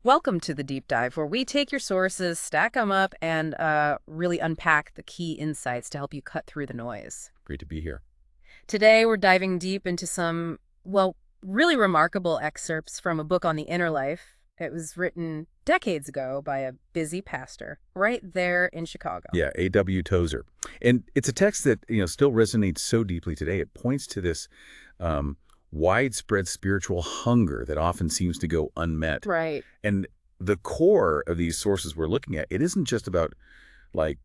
Welcome to the deep dive, where we take your sources, stack them up, and really unpack the key insights to help you cut through the noise. Great to be here. Today, we're diving deep into some, well, really remarkable excerpts from a book on the inner life. It was written decades ago by a busy pastor right there in Chicago. Yeah, A.W. Tozer. And it's a text that, still resonates so deeply today. It points to this um, widespread spiritual hunger that often seems to go unmet. Right. And the core of these sources we're looking at, it isn't just about, like,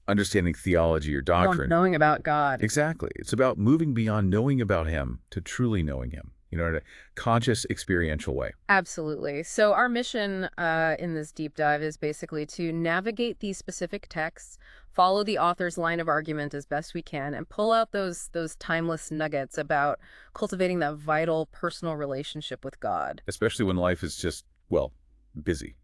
understanding theology or doctrine. Knowing about God. Exactly. It's about moving beyond knowing about him to truly knowing him, in a conscious, experiential way. Absolutely. So our mission in this deep dive is basically to navigate these specific texts, follow the author's line of argument as best we can, and pull out those timeless nuggets about cultivating that vital personal relationship with God. Especially when life is just, well, busy,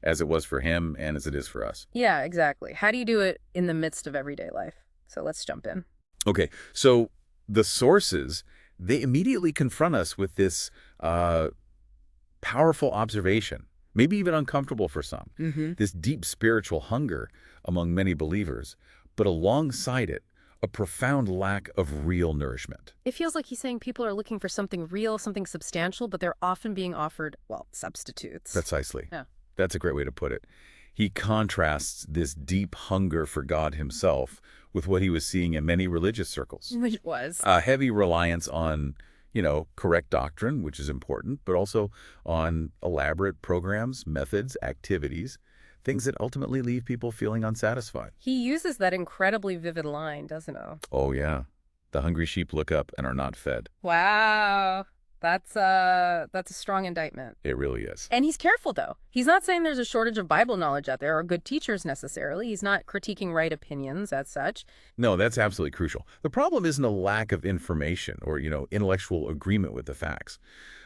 as it was for him and as it is for us. Yeah, exactly. How do you do it in the midst of everyday life? So let's jump in. Okay, so the sources, they immediately confront us with this powerful observation, maybe even uncomfortable for some, this deep spiritual hunger among many believers, but alongside it, a profound lack of real nourishment. It feels like he's saying people are looking for something real, something substantial, but they're often being offered, well, substitutes. Precisely. Yeah. That's a great way to put it. He contrasts this deep hunger for God himself with what he was seeing in many religious circles. Which was. A heavy reliance on, correct doctrine, which is important, but also on elaborate programs, methods, activities, things that ultimately leave people feeling unsatisfied. He uses that incredibly vivid line, doesn't he? Oh, yeah. The hungry sheep look up and are not fed. Wow. That's a strong indictment. It really is. And he's careful, though. He's not saying there's a shortage of Bible knowledge out there or good teachers necessarily. He's not critiquing right opinions as such. No, that's absolutely crucial. The problem isn't a lack of information or, intellectual agreement with the facts.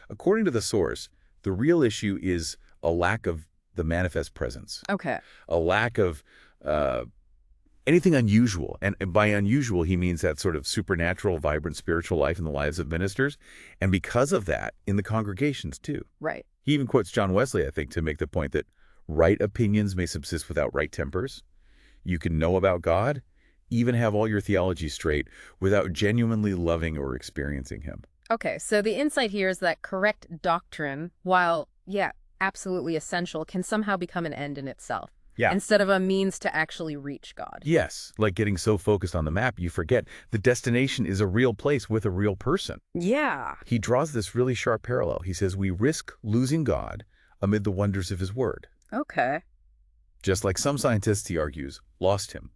According to the source, the real issue is a lack of the manifest presence, Okay. a lack of anything unusual. And by unusual, he means that sort of supernatural, vibrant spiritual life in the lives of ministers. And because of that, in the congregations, too. Right. He even quotes John Wesley, I think, to make the point that right opinions may subsist without right tempers. You can know about God, even have all your theology straight, without genuinely loving or experiencing him. Okay, so the insight here is that correct doctrine, while, yeah, absolutely essential, can somehow become an end in itself. Yeah. Instead of a means to actually reach God. Yes, like getting so focused on the map, you forget the destination is a real place with a real person. Yeah. He draws this really sharp parallel. He says we risk losing God amid the wonders of his word. Okay. Just like some scientists, he argues, lost him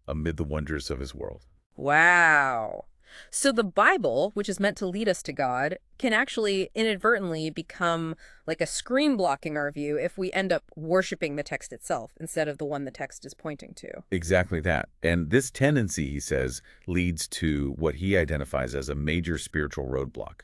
amid the wonders of his world. Wow. So the Bible, which is meant to lead us to God, can actually inadvertently become like a screen blocking our view if we end up worshiping the text itself instead of the one the text is pointing to. Exactly that. And this tendency, he says, leads to what he identifies as a major spiritual roadblock,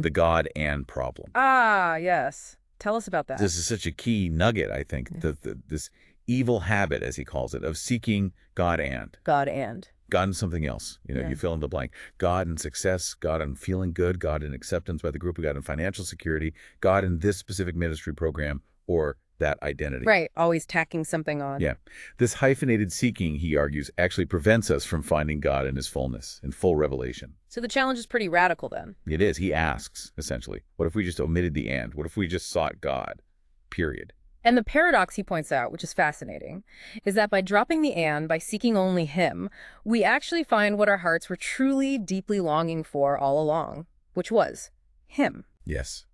the God and problem. Ah, yes. Tell us about that. This is such a key nugget, I think, this evil habit, as he calls it, of seeking God and. God and. God and something else. Yeah. You fill in the blank. God and success, God and feeling good, God and acceptance by the group, God and financial security, God in this specific ministry program, or that identity. Right. Always tacking something on. Yeah. This hyphenated seeking, he argues, actually prevents us from finding God in his fullness, in full revelation. So the challenge is pretty radical then. It is. He asks, essentially, what if we just omitted the and? What if we just sought God? Period. And the paradox he points out, which is fascinating, is that by dropping the and, by seeking only him, we actually find what our hearts were truly, deeply longing for all along, which was him. Yes.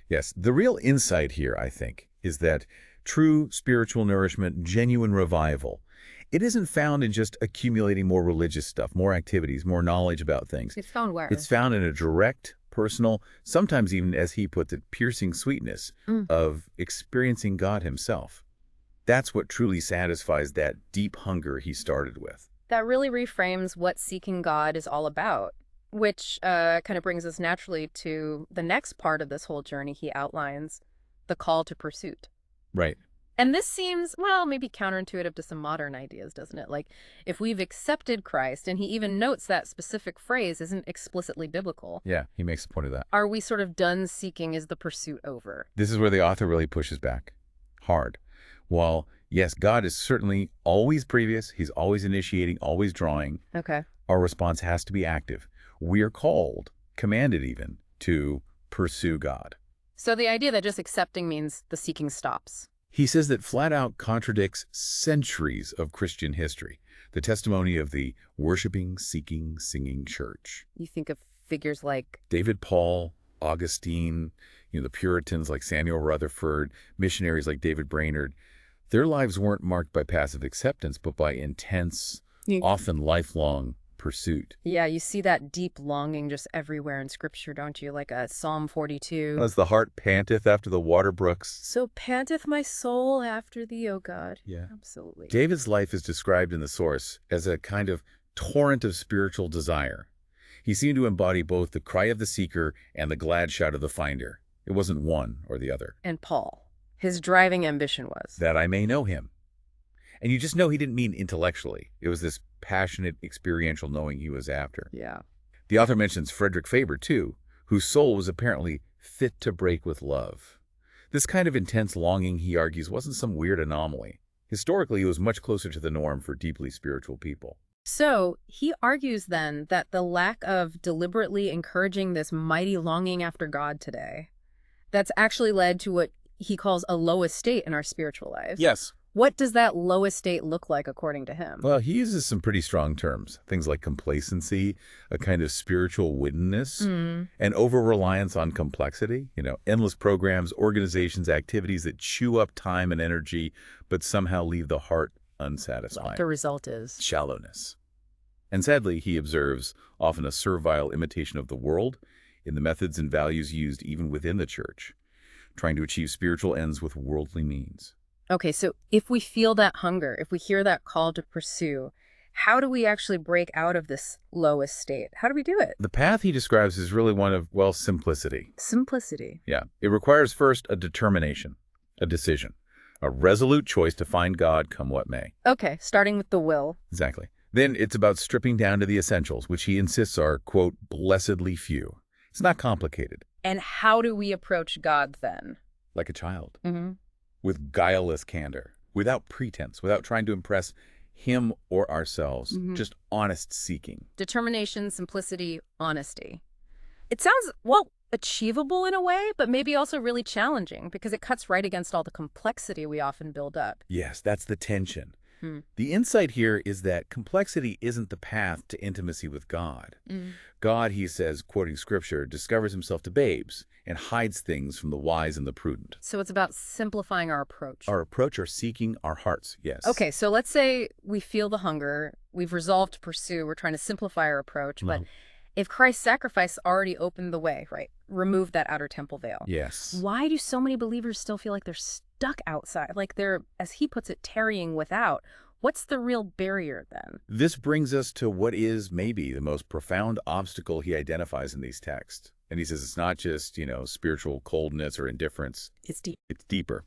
Yes. The real insight here, I think, is that true spiritual nourishment, genuine revival, it isn't found in just accumulating more religious stuff, more activities, more knowledge about things. It's found where? It's found in a direct, personal, sometimes even, as he puts it, piercing sweetness of experiencing God himself. That's what truly satisfies that deep hunger he started with. That really reframes what seeking God is all about, which kind of brings us naturally to the next part of this whole journey he outlines, the call to pursuit. Right. And this seems, well, maybe counterintuitive to some modern ideas, doesn't it? Like, if we've accepted Christ, and he even notes that specific phrase isn't explicitly biblical. Yeah, he makes a point of that. Are we sort of done seeking? Is the pursuit over? This is where the author really pushes back. hard. While, yes, God is certainly always previous, he's always initiating, always drawing, Okay. our response has to be active. We are called, commanded even, to pursue God. So the idea that just accepting means the seeking stops. He says that flat out contradicts centuries of Christian history, the testimony of the worshiping, seeking, singing church. You think of figures like, David Paul, Augustine, the Puritans like Samuel Rutherford, missionaries like David Brainerd. Their lives weren't marked by passive acceptance, but by intense, often lifelong pursuit. yeah, you see that deep longing just everywhere in Scripture, don't you? Like Psalm 42. As the heart panteth after the water brooks. So panteth my soul after thee, O God. Yeah. Absolutely. David's life is described in the source as a kind of torrent of spiritual desire. He seemed to embody both the cry of the seeker and the glad shout of the finder. It wasn't one or the other. And Paul, his driving ambition was That I may know him. And you just know he didn't mean intellectually. It was this passionate, experiential knowing he was after. Yeah. The author mentions Frederick Faber, too, whose soul was apparently fit to break with love. This kind of intense longing, he argues, wasn't some weird anomaly. Historically, it was much closer to the norm for deeply spiritual people. So he argues then that the lack of deliberately encouraging this mighty longing after God today, that's actually led to what he calls a low estate in our spiritual lives. Yes. What does that low estate look like according to him? Well, he uses some pretty strong terms. Things like complacency, a kind of spiritual widdenness, and over-reliance on complexity. Endless programs, organizations, activities that chew up time and energy, but somehow leave the heart unsatisfied. The result is Shallowness. And sadly, he observes often a servile imitation of the world in the methods and values used even within the church, trying to achieve spiritual ends with worldly means. Okay, so if we feel that hunger, if we hear that call to pursue, how do we actually break out of this low estate? How do we do it? The path he describes is really one of, simplicity. Simplicity. Yeah. It requires first a determination, a decision, a resolute choice to find God come what may. Okay, starting with the will. Exactly. Then it's about stripping down to the essentials, which he insists are, quote, blessedly few. It's not complicated. And how do we approach God then? Like a child. Mm-hmm. With guileless candor, without pretense, without trying to impress him or ourselves, just honest seeking. Determination, simplicity, honesty. It sounds, achievable in a way, but maybe also really challenging because it cuts right against all the complexity we often build up. Yes, that's the tension. The insight here is that complexity isn't the path to intimacy with God. God, he says, quoting scripture, discovers himself to babes and hides things from the wise and the prudent. So it's about simplifying our approach. Our approach or seeking our hearts, yes. Okay, so let's say we feel the hunger, we've resolved to pursue, we're trying to simplify our approach, but if Christ's sacrifice already opened the way, right, remove that outer temple veil. Yes. Why do so many believers still feel like they're stuck outside, like they're, as he puts it, tarrying without? What's the real barrier then? This brings us to what is maybe the most profound obstacle he identifies in these texts. And he says it's not just, spiritual coldness or indifference. It's deep. It's deeper.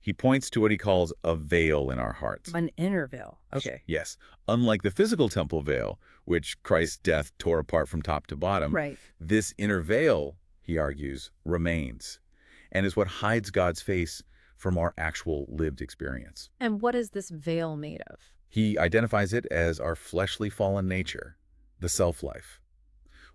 He points to what he calls a veil in our hearts. An inner veil. Okay. Yes. Unlike the physical temple veil, which Christ's death tore apart from top to bottom, Right. This inner veil, he argues, remains and is what hides God's face from our actual lived experience. And what is this veil made of? He identifies it as our fleshly fallen nature, the self-life,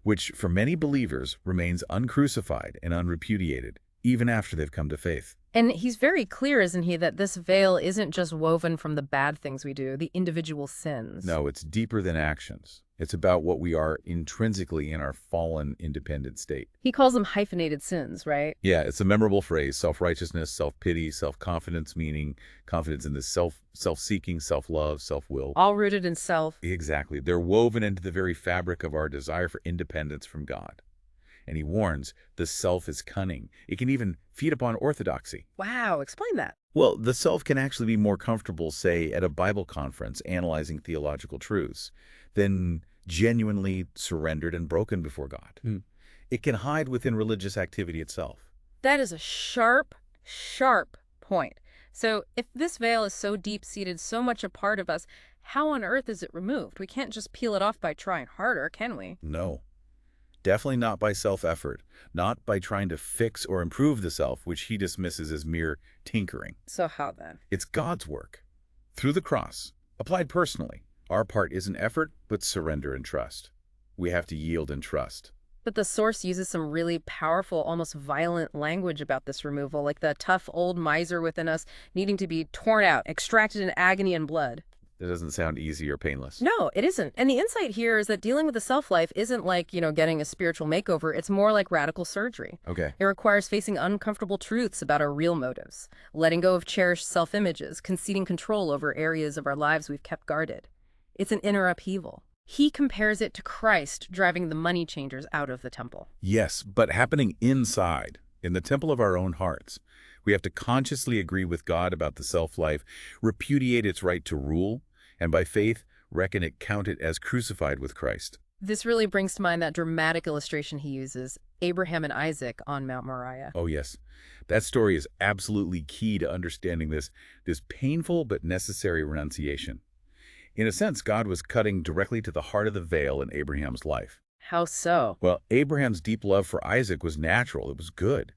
which for many believers remains uncrucified and unrepudiated, even after they've come to faith. And he's very clear, isn't he, that this veil isn't just woven from the bad things we do, the individual sins. No, it's deeper than actions. It's about what we are intrinsically in our fallen, independent state. He calls them hyphenated sins, right? Yeah, it's a memorable phrase, self-righteousness, self-pity, self-confidence, meaning confidence in the self-seeking, self-love, self-will. All rooted in self. Exactly. They're woven into the very fabric of our desire for independence from God. And he warns, the self is cunning. It can even feed upon orthodoxy. Wow, explain that. Well, the self can actually be more comfortable, say, at a Bible conference analyzing theological truths than genuinely surrendered and broken before God. It can hide within religious activity itself. That is a sharp, sharp point. So if this veil is so deep-seated, so much a part of us, how on earth is it removed? We can't just peel it off by trying harder, can we? No. Definitely not by self-effort, not by trying to fix or improve the self, which he dismisses as mere tinkering. So how then? It's God's work. Through the cross, applied personally. Our part isn't effort, but surrender and trust. We have to yield and trust. But the source uses some really powerful, almost violent language about this removal, like the tough old miser within us needing to be torn out, extracted in agony and blood. That doesn't sound easy or painless. No, it isn't. And the insight here is that dealing with the self-life isn't like, getting a spiritual makeover. It's more like radical surgery. Okay. It requires facing uncomfortable truths about our real motives, letting go of cherished self-images, conceding control over areas of our lives we've kept guarded. It's an inner upheaval. He compares it to Christ driving the money changers out of the temple. Yes, but happening inside, in the temple of our own hearts. We have to consciously agree with God about the self-life, repudiate its right to rule, and by faith, reckon it, count it as crucified with Christ. This really brings to mind that dramatic illustration he uses, Abraham and Isaac on Mount Moriah. Oh, yes. That story is absolutely key to understanding this painful but necessary renunciation. In a sense, God was cutting directly to the heart of the veil in Abraham's life. How so? Well, Abraham's deep love for Isaac was natural. It was good.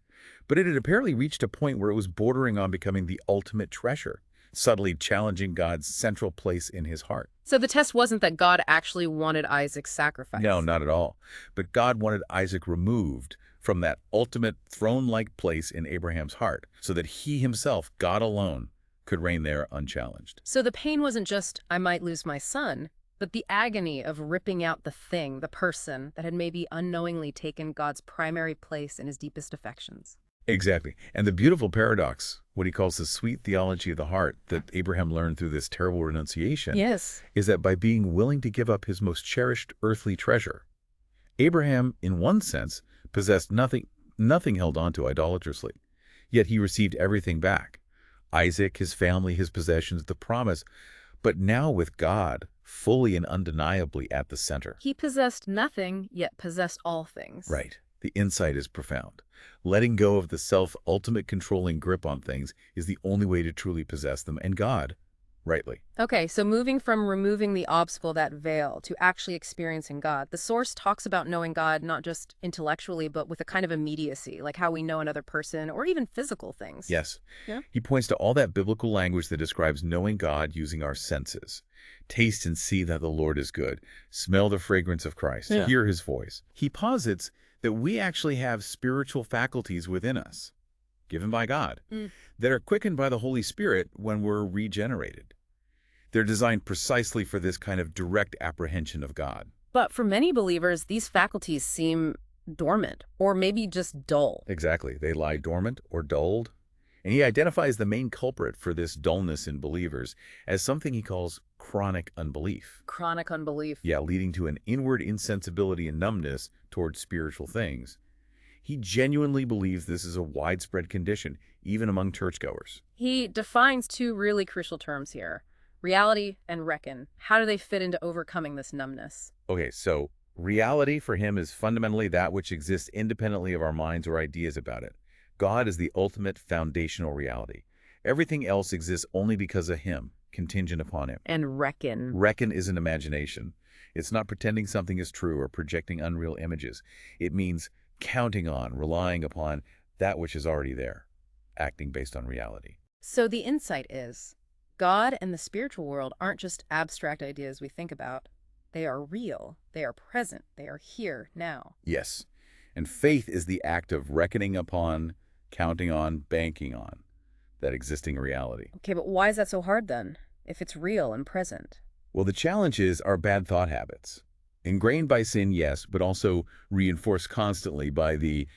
But it had apparently reached a point where it was bordering on becoming the ultimate treasure, subtly challenging God's central place in his heart. So the test wasn't that God actually wanted Isaac's sacrifice. No, not at all. But God wanted Isaac removed from that ultimate throne-like place in Abraham's heart so that he himself, God alone, could reign there unchallenged. So the pain wasn't just, I might lose my son, but the agony of ripping out the thing, the person, that had maybe unknowingly taken God's primary place in his deepest affections. Exactly. And the beautiful paradox, what he calls the sweet theology of the heart that Abraham learned through this terrible renunciation, Yes. is that by being willing to give up his most cherished earthly treasure, Abraham, in one sense, possessed nothing held on to idolatrously, yet he received everything back. Isaac, his family, his possessions, the promise, but now with God fully and undeniably at the center. He possessed nothing, yet possessed all things. Right. The insight is profound. Letting go of the self-ultimate controlling grip on things is the only way to truly possess them, and God, rightly. Okay, so moving from removing the obstacle, that veil, to actually experiencing God, the source talks about knowing God not just intellectually, but with a kind of immediacy, like how we know another person or even physical things. Yes. Yeah. He points to all that biblical language that describes knowing God using our senses. Taste and see that the Lord is good. Smell the fragrance of Christ. Yeah. Hear his voice. He posits that we actually have spiritual faculties within us, given by God, that are quickened by the Holy Spirit when we're regenerated. They're designed precisely for this kind of direct apprehension of God. But for many believers, these faculties seem dormant or maybe just dull. Exactly. They lie dormant or dulled. And he identifies the main culprit for this dullness in believers as something he calls chronic unbelief. Chronic unbelief. Yeah, leading to an inward insensibility and numbness towards spiritual things. He genuinely believes this is a widespread condition, even among churchgoers. He defines two really crucial terms here, reality and reckon. How do they fit into overcoming this numbness? Okay, so reality for him is fundamentally that which exists independently of our minds or ideas about it. God is the ultimate foundational reality. Everything else exists only because of him, contingent upon him. And reckon. Reckon is an imagination. It's not pretending something is true or projecting unreal images. It means counting on, relying upon that which is already there, acting based on reality. So the insight is, God and the spiritual world aren't just abstract ideas we think about. They are real. They are present. They are here now. Yes. And faith is the act of reckoning upon, counting on, banking on that existing reality. Okay, but why is that so hard then, if it's real and present? Well, the challenge is our bad thought habits. Ingrained by sin, yes, but also reinforced constantly by the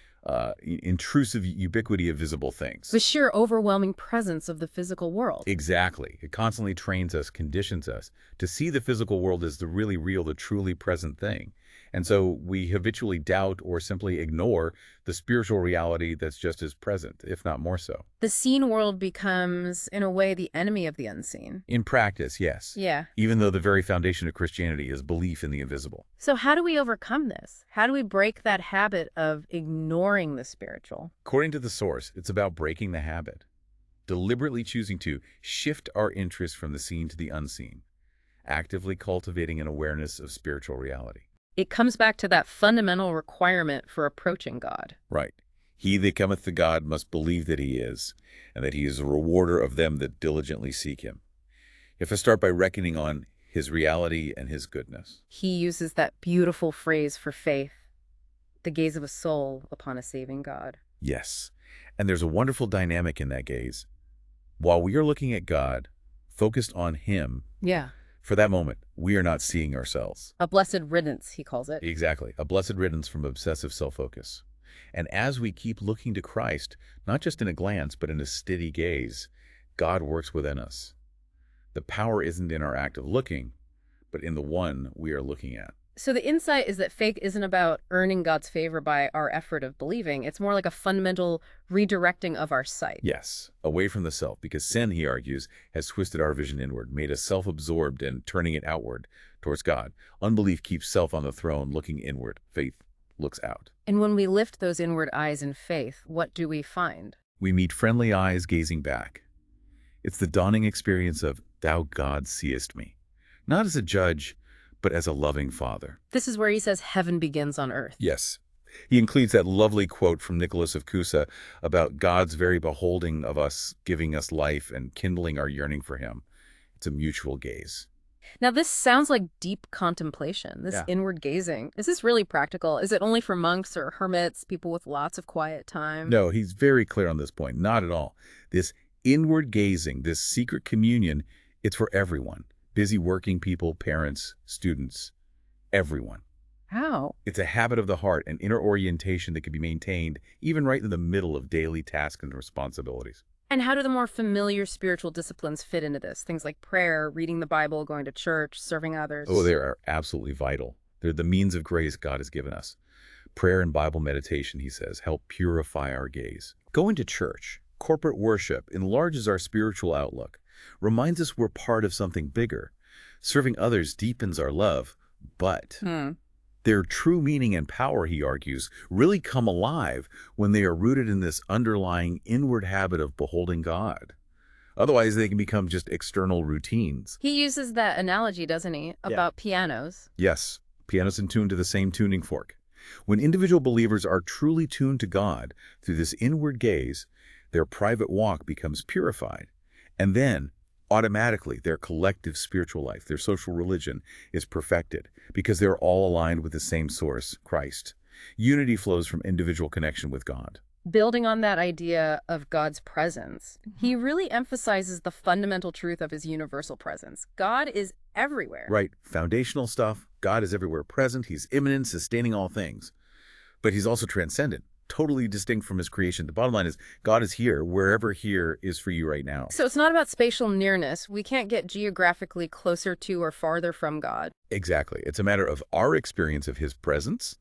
intrusive ubiquity of visible things. The sheer overwhelming presence of the physical world. Exactly. It constantly trains us, conditions us to see the physical world as the really real, the truly present thing. And so we habitually doubt or simply ignore the spiritual reality that's just as present, if not more so. The seen world becomes, in a way, the enemy of the unseen. In practice, yes. Yeah. Even though the very foundation of Christianity is belief in the invisible. So how do we overcome this? How do we break that habit of ignoring the spiritual? According to the source, it's about breaking the habit, deliberately choosing to shift our interest from the seen to the unseen, actively cultivating an awareness of spiritual reality. It comes back to that fundamental requirement for approaching God. Right. He that cometh to God must believe that he is, and that he is a rewarder of them that diligently seek him. You have to start by reckoning on his reality and his goodness. He uses that beautiful phrase for faith, the gaze of a soul upon a saving God. Yes. And there's a wonderful dynamic in that gaze. While we are looking at God, focused on him, Yeah. for that moment, we are not seeing ourselves. A blessed riddance, he calls it. Exactly. A blessed riddance from obsessive self-focus. And as we keep looking to Christ, not just in a glance, but in a steady gaze, God works within us. The power isn't in our act of looking, but in the one we are looking at. So the insight is that faith isn't about earning God's favor by our effort of believing. It's more like a fundamental redirecting of our sight. Yes, away from the self, because sin, he argues, has twisted our vision inward, made us self-absorbed and turning it outward towards God. Unbelief keeps self on the throne, looking inward. Faith looks out. And when we lift those inward eyes in faith, what do we find? We meet friendly eyes gazing back. It's the dawning experience of, thou God seest me, not as a judge, but as a loving father. This is where he says heaven begins on earth. Yes. He includes that lovely quote from Nicholas of Cusa about God's very beholding of us, giving us life and kindling our yearning for him. It's a mutual gaze. Now, this sounds like deep contemplation, this inward gazing. Is this really practical? Is it only for monks or hermits, people with lots of quiet time? No, he's very clear on this point. Not at all. This inward gazing, this secret communion, it's for everyone. Busy working people, parents, students, everyone. How? It's a habit of the heart, an inner orientation that can be maintained even right in the middle of daily tasks and responsibilities. And how do the more familiar spiritual disciplines fit into this? Things like prayer, reading the Bible, going to church, serving others. Oh, they are absolutely vital. They're the means of grace God has given us. Prayer and Bible meditation, he says, help purify our gaze. Going to church, corporate worship, enlarges our spiritual outlook, reminds us we're part of something bigger. Serving others deepens our love, but their true meaning and power, he argues, really come alive when they are rooted in this underlying inward habit of beholding God. Otherwise, they can become just external routines. He uses that analogy, doesn't he, about pianos? Yes, pianos in tune to the same tuning fork. When individual believers are truly tuned to God through this inward gaze, their private walk becomes purified. And then, automatically, their collective spiritual life, their social religion, is perfected because they're all aligned with the same source, Christ. Unity flows from individual connection with God. Building on that idea of God's presence, he really emphasizes the fundamental truth of his universal presence. God is everywhere. Right. Foundational stuff. God is everywhere present. He's immanent, sustaining all things. But he's also transcendent, totally distinct from his creation. The bottom line is God is here, wherever here is for you right now. So it's not about spatial nearness. We can't get geographically closer to or farther from God. Exactly. It's a matter of our experience of his presence.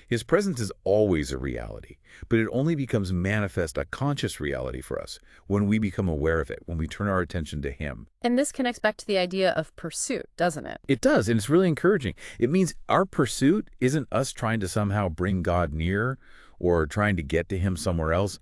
His presence is always a reality, but it only becomes manifest, a conscious reality for us, when we become aware of it, when we turn our attention to him. And this connects back to the idea of pursuit, doesn't it? It does, and it's really encouraging. It means our pursuit isn't us trying to somehow bring God near or trying to get to him somewhere else.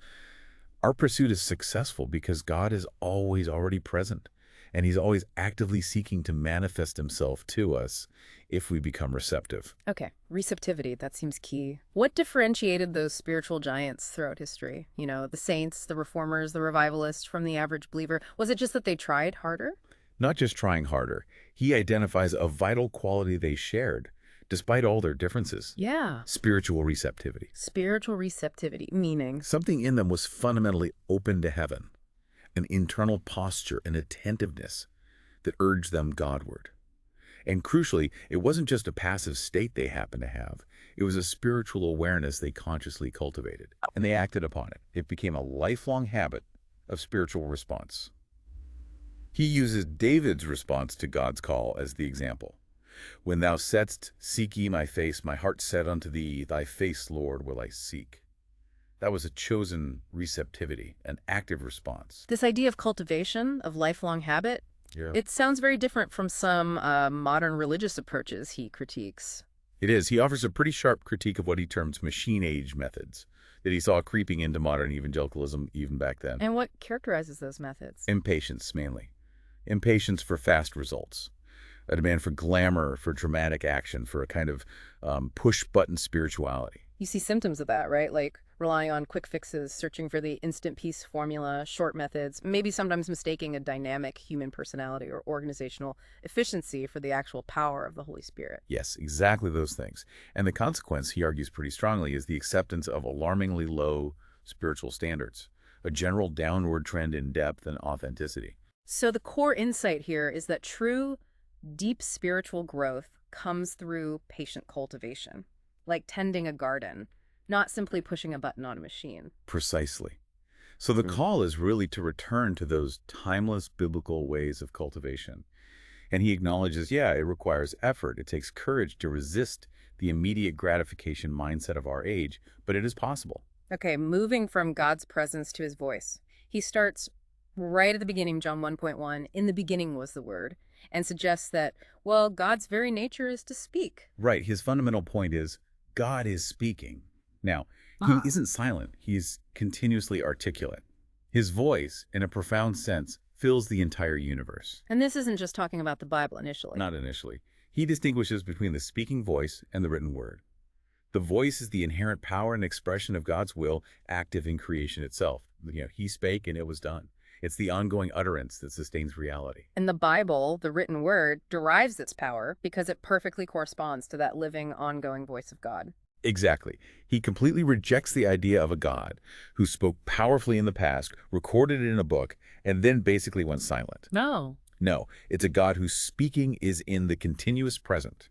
Our pursuit is successful because God is always already present, and he's always actively seeking to manifest himself to us if we become receptive. Okay, receptivity, that seems key. What differentiated those spiritual giants throughout history? You know, the saints, the reformers, the revivalists from the average believer. Was it just that they tried harder? Not just trying harder. He identifies a vital quality they shared, despite all their differences. Yeah. Spiritual receptivity. Spiritual receptivity, meaning? Something in them was fundamentally open to heaven, an internal posture and attentiveness that urged them Godward. And crucially, it wasn't just a passive state they happened to have. It was a spiritual awareness they consciously cultivated, and they acted upon it. It became a lifelong habit of spiritual response. He uses David's response to God's call as the example. When thou saidst, seek ye my face, my heart said unto thee, thy face, Lord, will I seek. That was a chosen receptivity, an active response. This idea of cultivation, of lifelong habit, Yeah. it sounds very different from some modern religious approaches he critiques. It is. He offers a pretty sharp critique of what he terms machine age methods that he saw creeping into modern evangelicalism even back then. And what characterizes those methods? Impatience, mainly. Impatience for fast results. a demand for glamour, for dramatic action, for a kind of push-button spirituality. You see symptoms of that, right? Like relying on quick fixes, searching for the instant peace formula, short methods, maybe sometimes mistaking a dynamic human personality or organizational efficiency for the actual power of the Holy Spirit. Yes, exactly those things. And the consequence, he argues pretty strongly, is the acceptance of alarmingly low spiritual standards, a general downward trend in depth and authenticity. So the core insight here is that true, deep spiritual growth comes through patient cultivation, like tending a garden, not simply pushing a button on a machine. Precisely. So the call is really to return to those timeless biblical ways of cultivation. And he acknowledges, yeah, it requires effort. It takes courage to resist the immediate gratification mindset of our age, but it is possible. Okay, moving from God's presence to his voice. He starts right at the beginning, John 1.1, in the beginning was the word, and suggests that, well, God's very nature is to speak. Right. His fundamental point is God is speaking. Now, he isn't silent. He's continuously articulate. His voice, in a profound sense, fills the entire universe. And this isn't just talking about the Bible initially. Not initially. He distinguishes between the speaking voice and the written word. The voice is the inherent power and expression of God's will active in creation itself. He spake and it was done. It's the ongoing utterance that sustains reality. And the Bible, the written word, derives its power because it perfectly corresponds to that living, ongoing voice of God. Exactly. He completely rejects the idea of a God who spoke powerfully in the past, recorded it in a book, and then basically went silent. No. No, it's a God whose speaking is in the continuous present.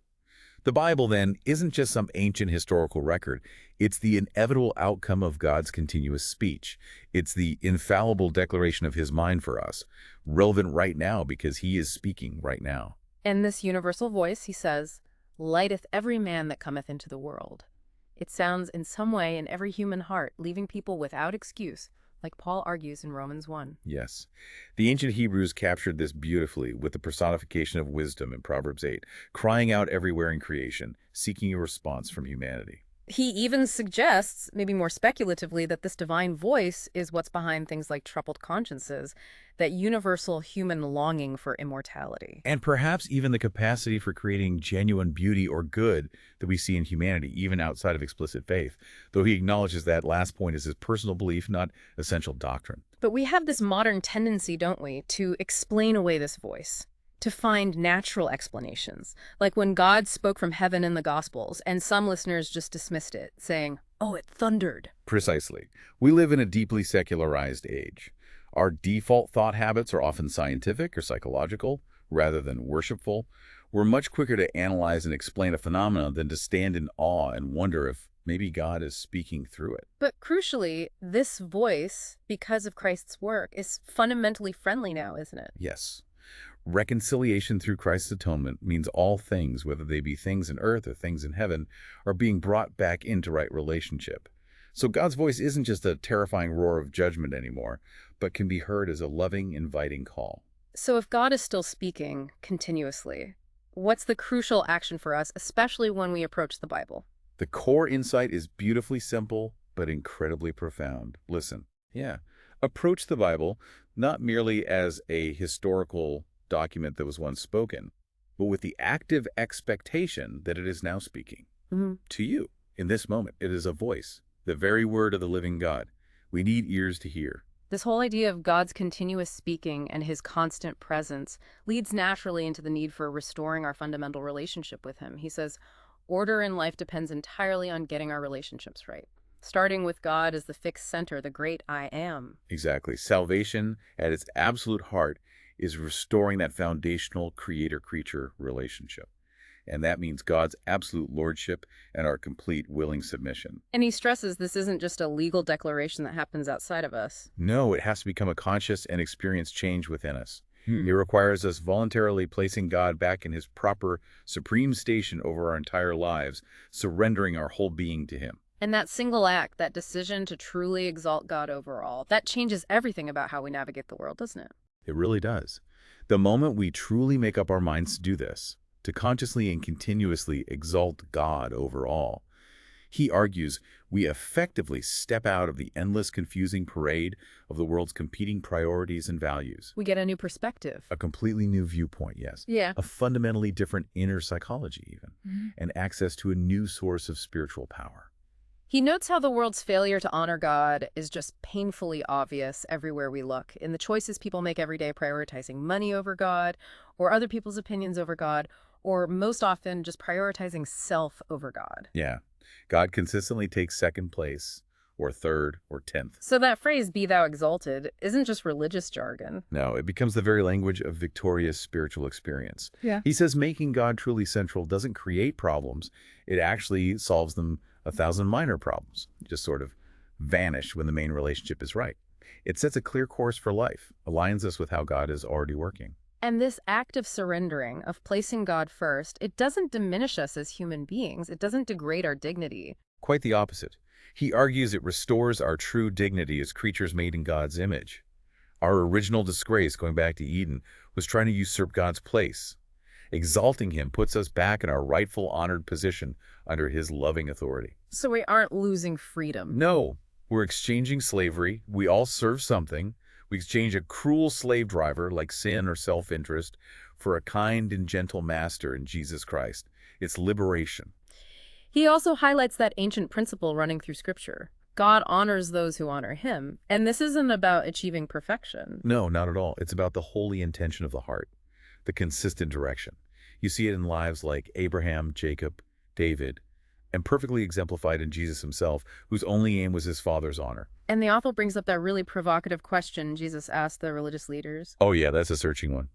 The Bible, then, isn't just some ancient historical record. It's the inevitable outcome of God's continuous speech. It's the infallible declaration of his mind for us, relevant right now because he is speaking right now. And this universal voice, he says, lighteth every man that cometh into the world. It sounds in some way in every human heart, leaving people without excuse, like Paul argues in Romans 1. Yes. The ancient Hebrews captured this beautifully with the personification of wisdom in Proverbs 8, crying out everywhere in creation, seeking a response from humanity. He even suggests, maybe more speculatively, that this divine voice is what's behind things like troubled consciences, that universal human longing for immortality. And perhaps even the capacity for creating genuine beauty or good that we see in humanity, even outside of explicit faith, though he acknowledges that last point is his personal belief, not essential doctrine. But we have this modern tendency, don't we, to explain away this voice, to find natural explanations, like when God spoke from heaven in the Gospels, and some listeners just dismissed it, saying, oh, it thundered. Precisely. We live in a deeply secularized age. Our default thought habits are often scientific or psychological, rather than worshipful. We're much quicker to analyze and explain a phenomenon than to stand in awe and wonder if maybe God is speaking through it. But crucially, this voice, because of Christ's work, is fundamentally friendly now, isn't it? Yes. Reconciliation through Christ's atonement means all things, whether they be things in earth or things in heaven, are being brought back into right relationship. So God's voice isn't just a terrifying roar of judgment anymore, but can be heard as a loving, inviting call. So if God is still speaking continuously, what's the crucial action for us, especially when we approach the Bible? The core insight is beautifully simple, but incredibly profound. Listen, approach the Bible not merely as a historical document that was once spoken, but with the active expectation that it is now speaking to you. In this moment, it is a voice, the very word of the living God. We need ears to hear. This whole idea of God's continuous speaking and his constant presence leads naturally into the need for restoring our fundamental relationship with him. He says, order in life depends entirely on getting our relationships right. Starting with God as the fixed center, the great I am. Exactly. Salvation, at its absolute heart, is restoring that foundational creator-creature relationship. And that means God's absolute lordship and our complete willing submission. And he stresses this isn't just a legal declaration that happens outside of us. No, it has to become a conscious and experienced change within us. It requires us voluntarily placing God back in his proper, supreme station over our entire lives, surrendering our whole being to him. And that single act, that decision to truly exalt God over all, that changes everything about how we navigate the world, doesn't it? It really does. The moment we truly make up our minds to do this, to consciously and continuously exalt God over all, He argues we effectively step out of the endless confusing parade of the world's competing priorities and values. We get a new perspective. A completely new viewpoint, yes. Yeah. A fundamentally different inner psychology even, and access to a new source of spiritual power. He notes how the world's failure to honor God is just painfully obvious everywhere we look, in the choices people make every day, prioritizing money over God, or other people's opinions over God, or most often just prioritizing self over God. Yeah. God consistently takes second place, or third, or 10th. So that phrase, "be thou exalted," isn't just religious jargon. No, it becomes the very language of victorious spiritual experience. Yeah. He says making God truly central doesn't create problems. It actually solves them 1,000 minor problems, just sort of vanish when the main relationship is right. It sets a clear course for life, aligns us with how God is already working. And this act of surrendering, of placing God first, it doesn't diminish us as human beings. It doesn't degrade our dignity. Quite the opposite. He argues it restores our true dignity as creatures made in God's image. Our original disgrace, going back to Eden, was trying to usurp God's place. Exalting him puts us back in our rightful, honored position under his loving authority. So we aren't losing freedom. No, we're exchanging slavery. We all serve something. We exchange a cruel slave driver like sin or self-interest for a kind and gentle master in Jesus Christ. It's liberation. He also highlights that ancient principle running through Scripture. God honors those who honor him. And this isn't about achieving perfection. No, not at all. It's about the holy intention of the heart, the consistent direction. You see it in lives like Abraham, Jacob, David, and perfectly exemplified in Jesus himself, whose only aim was his Father's honor. And the author brings up that really provocative question Jesus asked the religious leaders. Oh yeah, that's a searching one.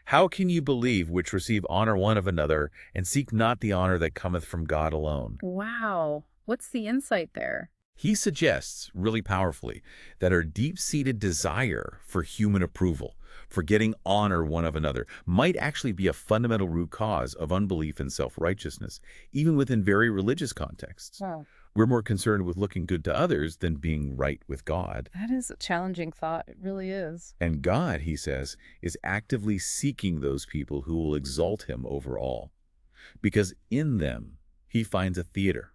How can you believe which receive honor one of another, and seek not the honor that cometh from God alone? Wow. What's the insight there? He suggests, really powerfully, that our deep-seated desire for human approval, for getting honor one of another, might actually be a fundamental root cause of unbelief and self-righteousness, even within very religious contexts. Wow. We're more concerned with looking good to others than being right with God. That is a challenging thought. It really is. And God, he says, is actively seeking those people who will exalt him over all. Because in them, he finds a theater,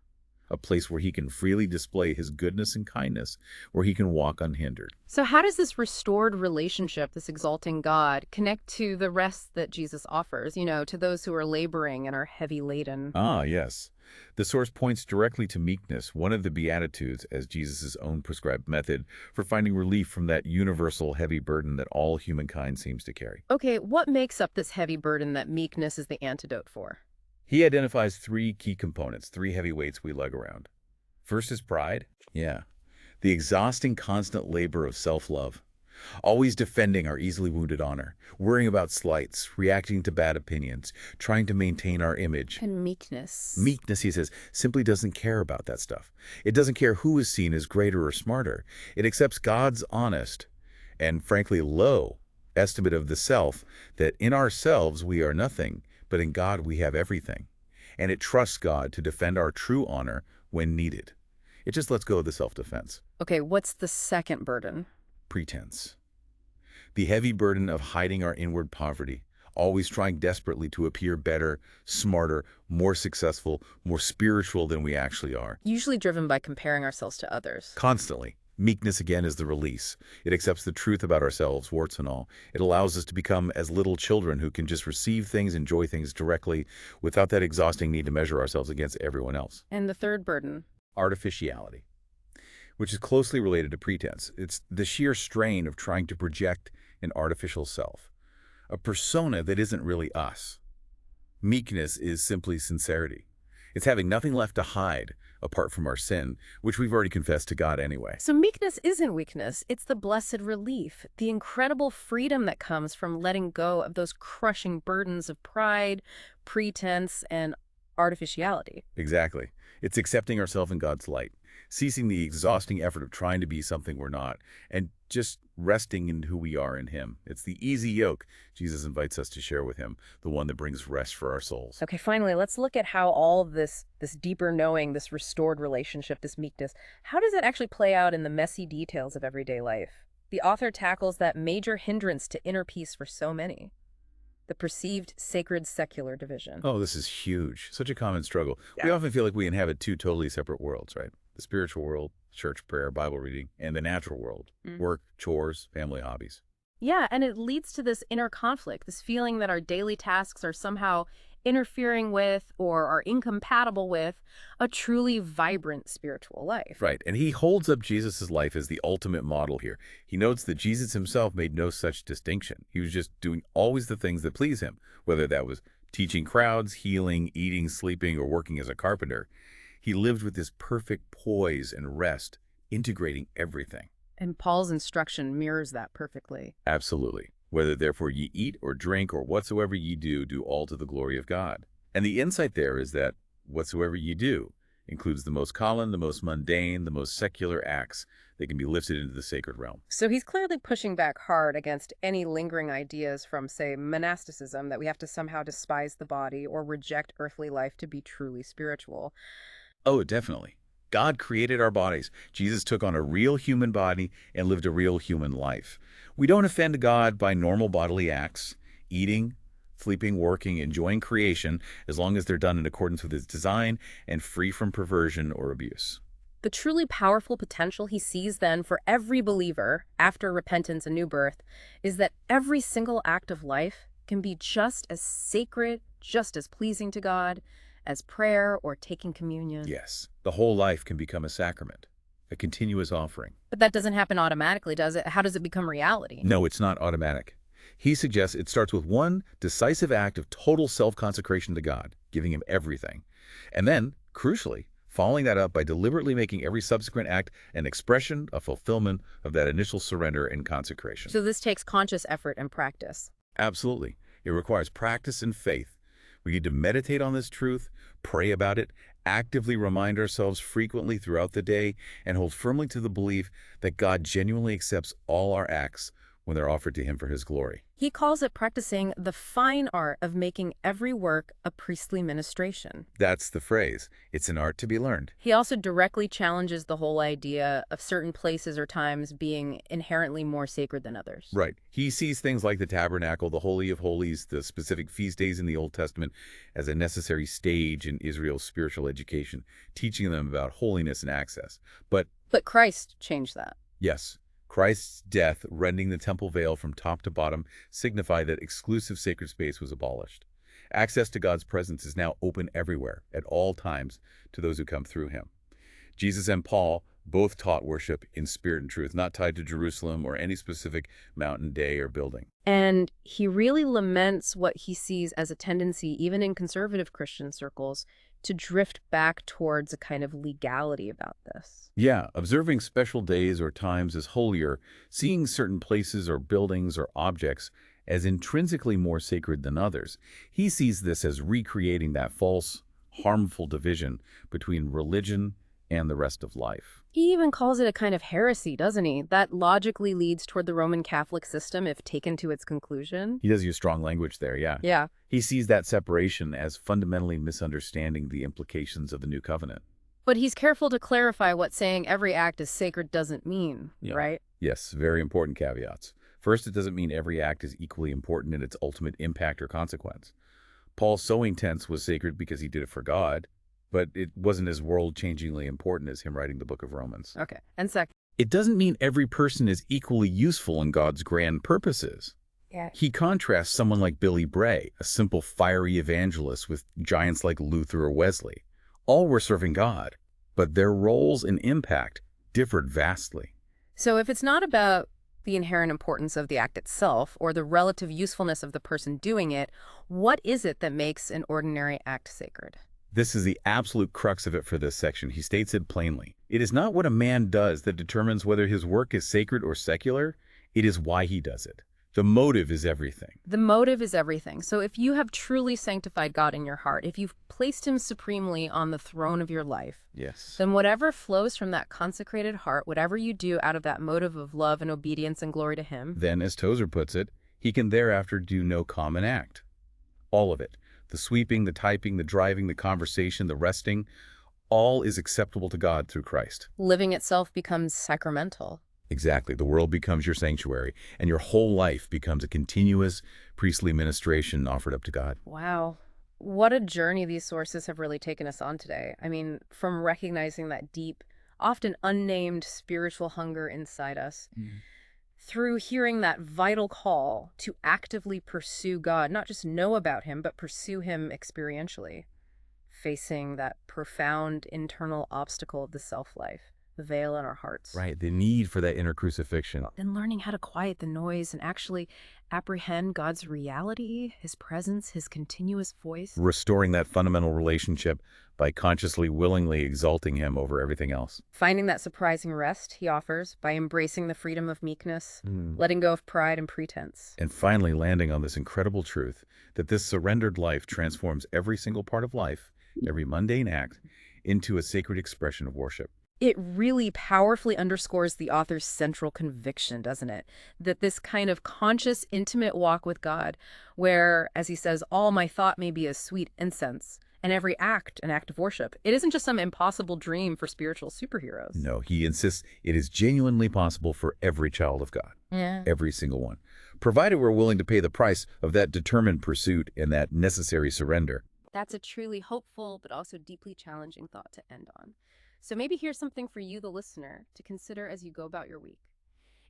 a place where he can freely display his goodness and kindness, where he can walk unhindered. So how does this restored relationship, this exalting God, connect to the rest that Jesus offers, to those who are laboring and are heavy laden? Ah, yes. The source points directly to meekness, one of the Beatitudes, as Jesus' own prescribed method for finding relief from that universal heavy burden that all humankind seems to carry. Okay, what makes up this heavy burden that meekness is the antidote for? He identifies three key components, three heavy weights we lug around. First is pride. Yeah. The exhausting constant labor of self-love. Always defending our easily wounded honor, worrying about slights, reacting to bad opinions, trying to maintain our image. And meekness. Meekness, he says, simply doesn't care about that stuff. It doesn't care who is seen as greater or smarter. It accepts God's honest and, frankly, low estimate of the self, that in ourselves we are nothing, but in God we have everything. And it trusts God to defend our true honor when needed. It just lets go of the self-defense. Okay, what's the second burden? Pretense. The heavy burden of hiding our inward poverty, always trying desperately to appear better, smarter, more successful, more spiritual than we actually are. Usually driven by comparing ourselves to others. Constantly. Meekness, again, is the release. It accepts the truth about ourselves, warts and all. It allows us to become as little children who can just receive things, enjoy things directly, without that exhausting need to measure ourselves against everyone else. And the third burden? Artificiality, which is closely related to pretense. It's the sheer strain of trying to project an artificial self, a persona that isn't really us. Meekness is simply sincerity. It's having nothing left to hide apart from our sin, which we've already confessed to God anyway. So meekness isn't weakness. It's the blessed relief, the incredible freedom that comes from letting go of those crushing burdens of pride, pretense, and artificiality. Exactly. It's accepting ourselves in God's light, ceasing the exhausting effort of trying to be something we're not, and just resting in who we are in him. It's the easy yoke Jesus invites us to share with him, the one that brings rest for our souls. Okay, finally, let's look at how all of this deeper knowing, this restored relationship, this meekness, how does it actually play out in the messy details of everyday life? The author tackles that major hindrance to inner peace for so many. the perceived sacred-secular division. Oh, this is huge. Such a common struggle. We Yeah. often feel like we inhabit two totally separate worlds, right? The spiritual world, church prayer, Bible reading, and the natural world, Mm. work, chores, family hobbies. Yeah, and it leads to this inner conflict, this feeling that our daily tasks are somehow interfering with or are incompatible with a truly vibrant spiritual life. Right, and he holds up Jesus' life as the ultimate model here. He notes that Jesus himself made no such distinction. He was just doing always the things that please him, whether that was teaching crowds, healing, eating, sleeping, or working as a carpenter. He lived with this perfect poise and rest, integrating everything. And Paul's instruction mirrors that perfectly. Absolutely. Whether therefore ye eat or drink or whatsoever ye do, do all to the glory of God. And the insight there is that whatsoever ye do includes the most common, the most mundane, the most secular acts that can be lifted into the sacred realm. So he's clearly pushing back hard against any lingering ideas from, say, monasticism that we have to somehow despise the body or reject earthly life to be truly spiritual. Oh, definitely. God created our bodies. Jesus took on a real human body and lived a real human life. We don't offend God by normal bodily acts, eating, sleeping, working, enjoying creation, as long as they're done in accordance with his design and free from perversion or abuse. The truly powerful potential he sees then for every believer after repentance and new birth is that every single act of life can be just as sacred, just as pleasing to God as prayer or taking communion. Yes, the whole life can become a sacrament, a continuous offering. But that doesn't happen automatically, does it? How does it become reality? No, it's not automatic. He suggests it starts with one decisive act of total self-consecration to God, giving him everything. And then, crucially, following that up by deliberately making every subsequent act an expression, a fulfillment of that initial surrender and consecration. So this takes conscious effort and practice. Absolutely. It requires practice and faith. We need to meditate on this truth, pray about it, actively remind ourselves frequently throughout the day, and hold firmly to the belief that God genuinely accepts all our acts when they're offered to him for his glory. He calls it practicing the fine art of making every work a priestly ministration. That's the phrase. It's an art to be learned. He also directly challenges the whole idea of certain places or times being inherently more sacred than others. Right. He sees things like the tabernacle, the Holy of Holies, the specific feast days in the Old Testament as a necessary stage in Israel's spiritual education, teaching them about holiness and access. But Christ changed that. yes, Christ's death, rending the temple veil from top to bottom, signified that exclusive sacred space was abolished. Access to God's presence is now open everywhere, at all times, to those who come through him. Jesus and Paul both taught worship in spirit and truth, not tied to Jerusalem or any specific mountain, day, or building. And he really laments what he sees as a tendency, even in conservative Christian circles, to drift back towards a kind of legality about this. Yeah, observing special days or times as holier, seeing certain places or buildings or objects as intrinsically more sacred than others. He sees this as recreating that false, harmful division between religion and the rest of life. He even calls it a kind of heresy, doesn't he? That logically leads toward the Roman Catholic system if taken to its conclusion. He does use strong language there, yeah. Yeah. He sees that separation as fundamentally misunderstanding the implications of the new covenant. But he's careful to clarify what saying every act is sacred doesn't mean, Yeah. right? Yes, very important caveats. First, it doesn't mean every act is equally important in its ultimate impact or consequence. Paul's sowing tents was sacred because he did it for God, but it wasn't as world-changingly important as him writing the book of Romans. Okay. And second. It doesn't mean every person is equally useful in God's grand purposes. Yeah. He contrasts someone like Billy Bray, a simple fiery evangelist, with giants like Luther or Wesley. All were serving God, but their roles and impact differed vastly. So if it's not about the inherent importance of the act itself or the relative usefulness of the person doing it, what is it that makes an ordinary act sacred? This is the absolute crux of it for this section. He states it plainly. It is not what a man does that determines whether his work is sacred or secular. It is why he does it. The motive is everything. The motive is everything. So if you have truly sanctified God in your heart, if you've placed him supremely on the throne of your life, Yes. then whatever flows from that consecrated heart, whatever you do out of that motive of love and obedience and glory to him, Then, as Tozer puts it, he can thereafter do no common act. All of it. The sweeping, the typing, the driving, the conversation, the resting, all is acceptable to God through Christ. living itself becomes sacramental. Exactly. The world becomes your sanctuary, and your whole life becomes a continuous priestly ministration offered up to God. Wow. What a journey these sources have really taken us on today. I mean, from recognizing that deep, often unnamed spiritual hunger inside us, Mm. through hearing that vital call to actively pursue God, not just know about him, but pursue him experientially, facing that profound internal obstacle of the self-life, the veil in our hearts. Right, the need for that inner crucifixion. Then learning how to quiet the noise and actually apprehend God's reality, his presence, his continuous voice. Restoring that fundamental relationship by consciously, willingly exalting him over everything else. Finding that surprising rest he offers by embracing the freedom of meekness, Mm. letting go of pride and pretense. And finally landing on this incredible truth that this surrendered life transforms every single part of life, every mundane act, into a sacred expression of worship. It really powerfully underscores the author's central conviction, doesn't it? That this kind of conscious, intimate walk with God, where, as he says, all my thought may be a sweet incense, and every act an act of worship. It isn't just some impossible dream for spiritual superheroes. No, he insists it is genuinely possible for every child of God, Yeah. every single one, provided we're willing to pay the price of that determined pursuit and that necessary surrender. That's a truly hopeful but also deeply challenging thought to end on. So maybe here's something for you, the listener, to consider as you go about your week.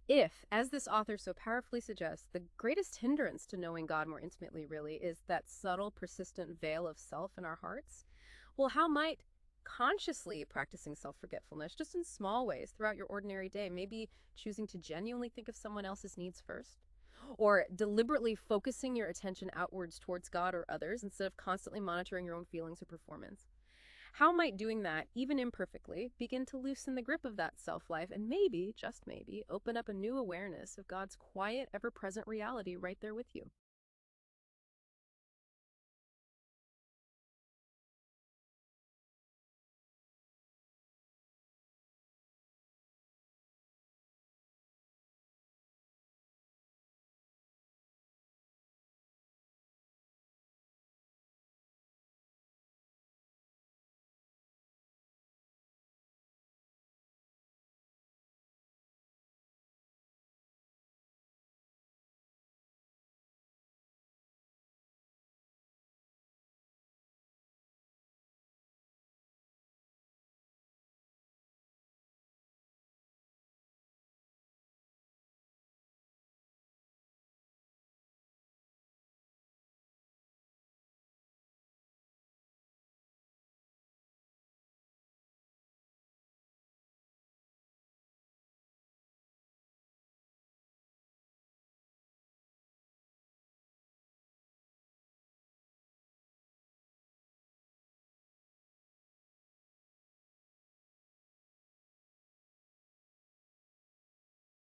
If, as this author so powerfully suggests, the greatest hindrance to knowing God more intimately really is that subtle, persistent veil of self in our hearts, well, how might consciously practicing self-forgetfulness, just in small ways throughout your ordinary day, maybe choosing to genuinely think of someone else's needs first, or deliberately focusing your attention outwards towards God or others instead of constantly monitoring your own feelings or performance, how might doing that, even imperfectly, begin to loosen the grip of that self-life and maybe, just maybe, open up a new awareness of God's quiet, ever-present reality right there with you?